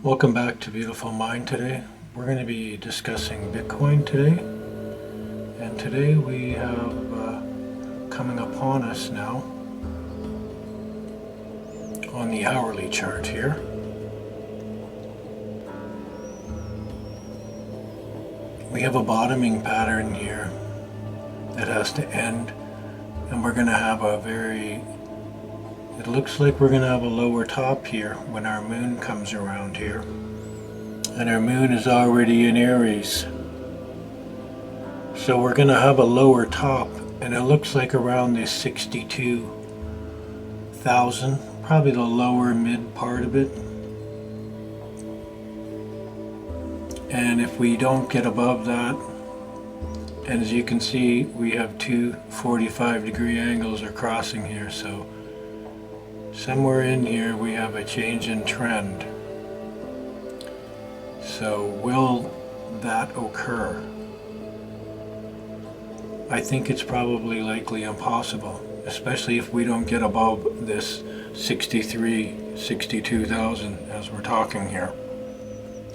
Welcome back to Beautiful Mind today. We're going to be discussing Bitcoin today. And today we have coming upon us now on the hourly chart here. We have a bottoming pattern here that has to end, and we're going to have it looks like we're going to have a lower top here when our moon comes around here. And our moon is already in Aries. So we're going to have a lower top, and it looks like around this 62,000, probably the lower mid part of it. And if we don't get above that, and as you can see, we have two 45-degree angles are crossing here, so somewhere in here we have a change in trend. So will that occur? I think it's probably likely impossible, especially if we don't get above this 62,000 as we're talking here.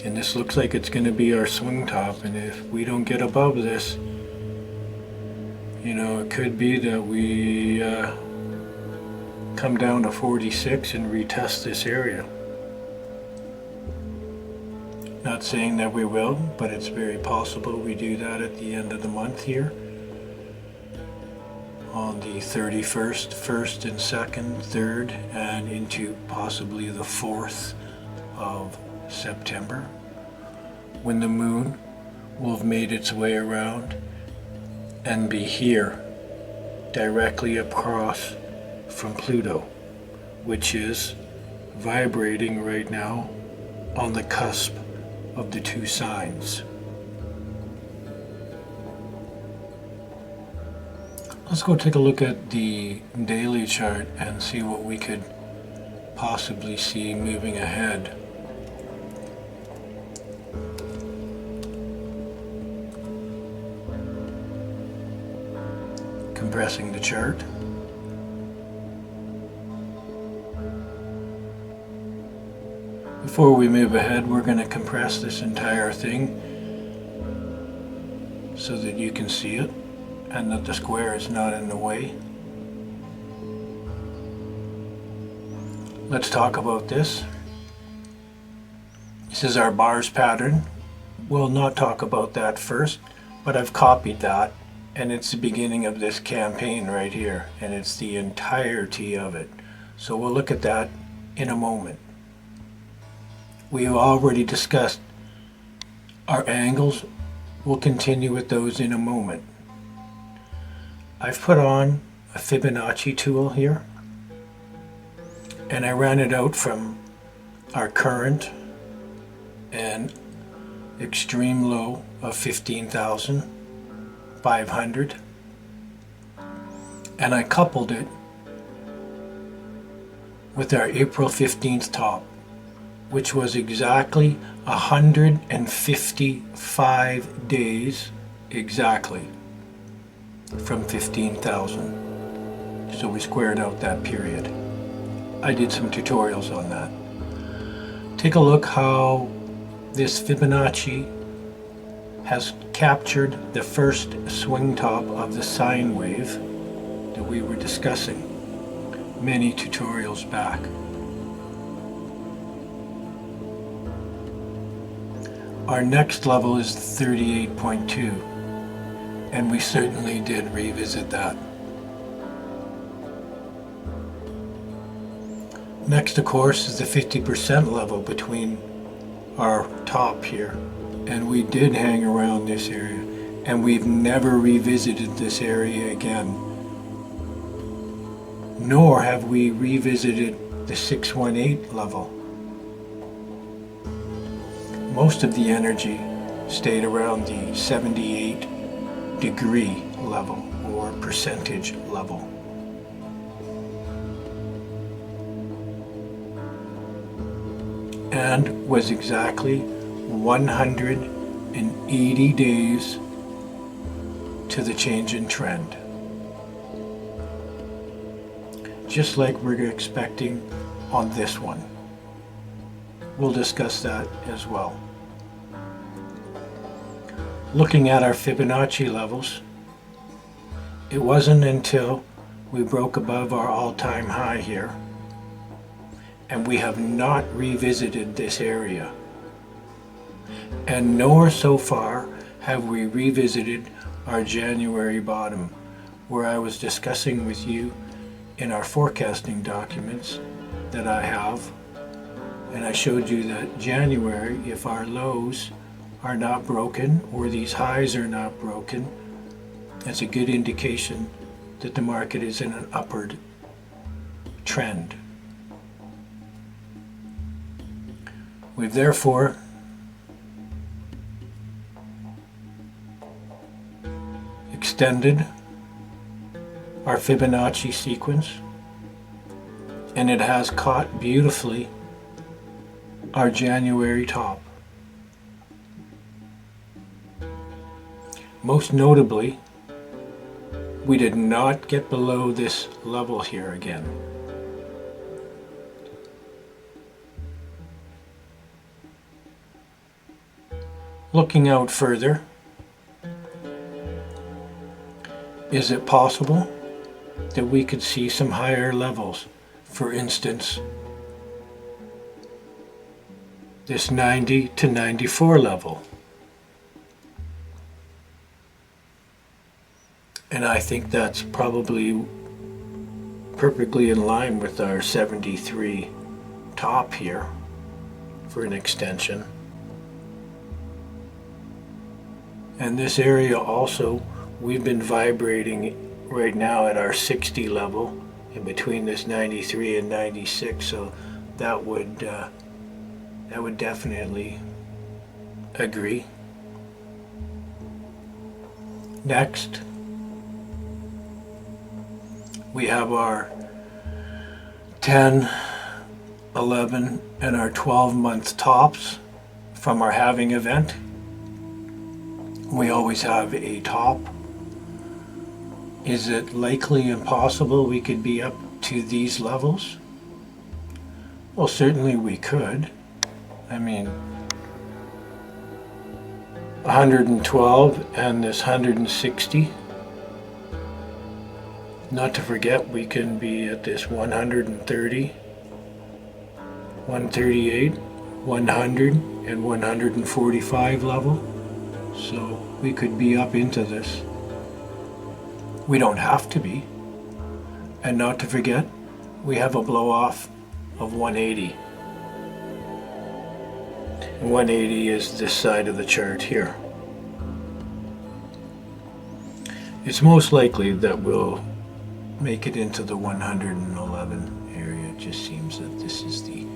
And this looks like it's going to be our swing top, and if we don't get above this, it could be that we come down to 46 and retest this area. Not saying that we will, but it's very possible we do that at the end of the month here. On the 31st, 1st and 2nd, 3rd, and into possibly the 4th of September, when the moon will have made its way around and be here, directly across from Pluto, which is vibrating right now on the cusp of the two signs. Let's go take a look at the daily chart and see what we could possibly see moving ahead. Compressing the chart. Before we move ahead, we're going to compress this entire thing so that you can see it and that the square is not in the way. Let's talk about this. This is our bars pattern. We'll not talk about that first, but I've copied that, and it's the beginning of this campaign right here, and it's the entirety of it. So we'll look at that in a moment. We have already discussed our angles. We'll continue with those in a moment. I've put on a Fibonacci tool here, and I ran it out from our current and extreme low of 15,500, and I coupled it with our April 15th top, which was exactly 155 days exactly from 15,000. So we squared out that period. I did some tutorials on that. Take a look how this Fibonacci has captured the first swing top of the sine wave that we were discussing many tutorials back. Our next level is 38.2, and we certainly did revisit that. Next, of course, is the 50% level between our top here, and we did hang around this area, and we've never revisited this area again. Nor have we revisited the 618 level. Most of the energy stayed around the 78 degree level or percentage level. And was exactly 180 days to the change in trend. Just like we're expecting on this one. we'll discuss that as well. Looking at our Fibonacci levels, it wasn't until we broke above our all-time high here, and we have not revisited this area. And nor so far have we revisited our January bottom, where I was discussing with you in our forecasting documents that I have, and I showed you that January, if our lows are not broken or these highs are not broken, that's a good indication that the market is in an upward trend. We've therefore extended our Fibonacci sequence, and it has caught beautifully our January top. Most notably, we did not get below this level here again. Looking out further, is it possible that we could see some higher levels? For instance, this 90 to 94 level. And I think that's probably perfectly in line with our 73 top here for an extension. And this area also, we've been vibrating right now at our 60 level in between this 93 and 96, so that would definitely agree. Next, we have our 10, 11, and our 12-month tops from our halving event. We always have a top. Is it likely and possible we could be up to these levels? Well, certainly we could. I mean, 112 and this 160. Not to forget, we can be at this 130, 138, 100, and 145 level. So we could be up into this. We don't have to be. And not to forget, we have a blow off of 180. 180 is this side of the chart here. It's most likely that we'll make it into the 111 area. It just seems that this is the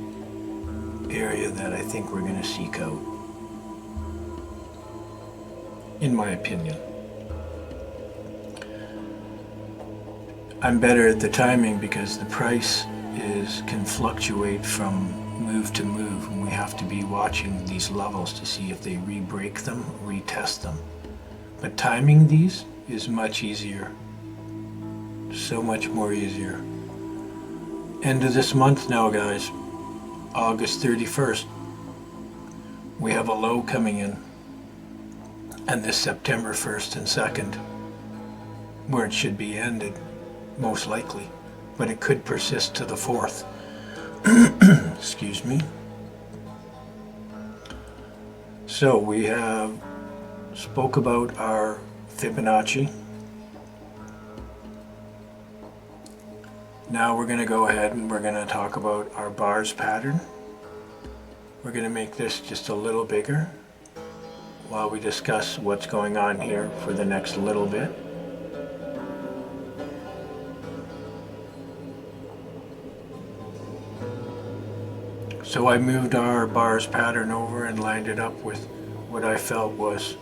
area that I think we're going to seek out, in my opinion. I'm better at the timing because the price can fluctuate from move to move, and we have to be watching these levels to see if they re-break them, retest them. But timing these is much easier. So much more easier. End of this month now, guys. August 31st. We have a low coming in. And this September 1st and 2nd, where it should be ended, most likely. But it could persist to the 4th. Excuse me. So we have spoke about our Fibonacci. Now we're going to go ahead and we're going to talk about our bars pattern. We're going to make this just a little bigger while we discuss what's going on here for the next little bit. So I moved our bars pattern over and lined it up with what I felt was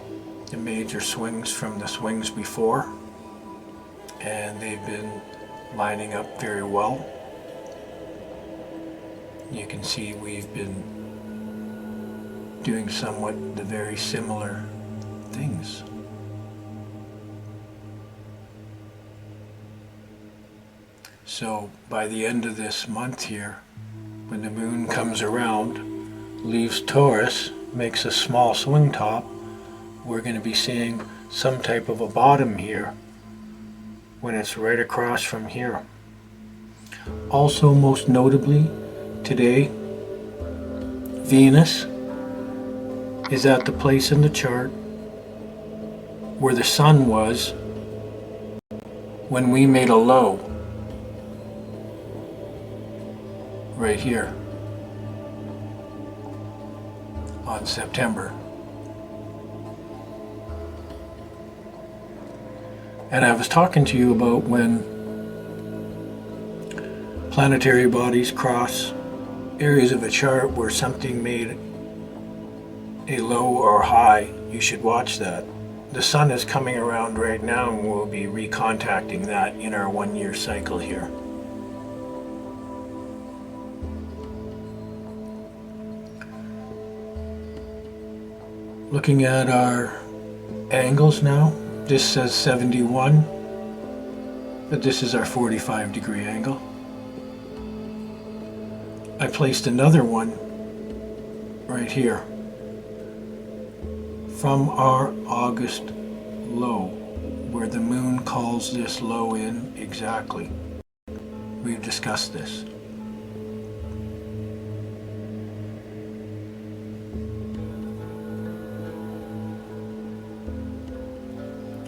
the major swings from the swings before, and they've been lining up very well. You can see we've been doing somewhat the very similar things. So by the end of this month here, when the moon comes around, leaves Taurus, makes a small swing top, we're going to be seeing some type of a bottom here when it's right across from here. Also, most notably, today, Venus is at the place in the chart where the sun was when we made a low right here on September. And I was talking to you about when planetary bodies cross areas of a chart where something made a low or high, you should watch that. The sun is coming around right now and we'll be recontacting that in our 1 year cycle here. Looking at our angles now, this says 71, but this is our 45-degree angle. I placed another one right here from our August low, where the moon calls this low in exactly. We've discussed this.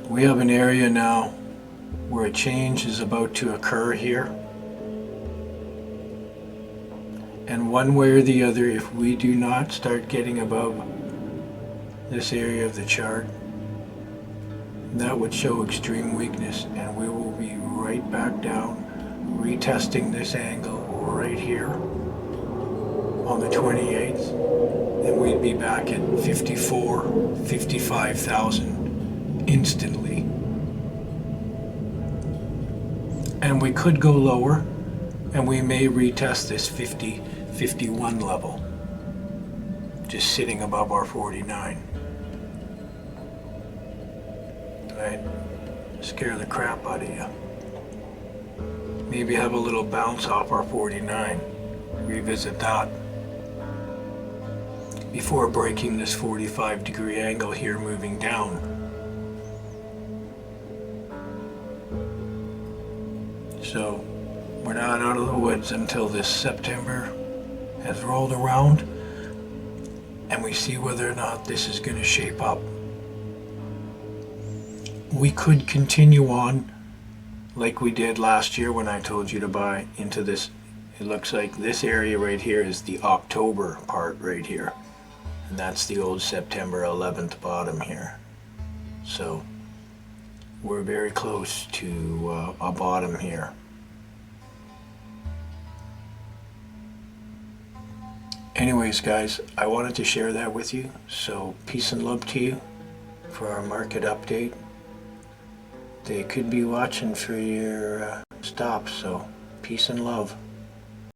We have an area now where a change is about to occur here. And one way or the other, if we do not start getting above this area of the chart, that would show extreme weakness, and we will be right back down, retesting this angle right here on the 28th, and we'd be back at 55,000 instantly. And we could go lower, and we may retest this 51 level, just sitting above our 49. Right? Scare the crap out of you. Maybe have a little bounce off our 49. Revisit that before breaking this 45-degree angle here, moving down. So we're not out of the woods until this September has rolled around and we see whether or not this is going to shape up. We could continue on like we did last year when I told you to buy into this. It looks like this area right here is the October part right here, and that's the old September 11th bottom here. So we're very close to a bottom here. Anyways, guys, I wanted to share that with you. So peace and love to you for our market update. They could be watching for your stops, so peace and love.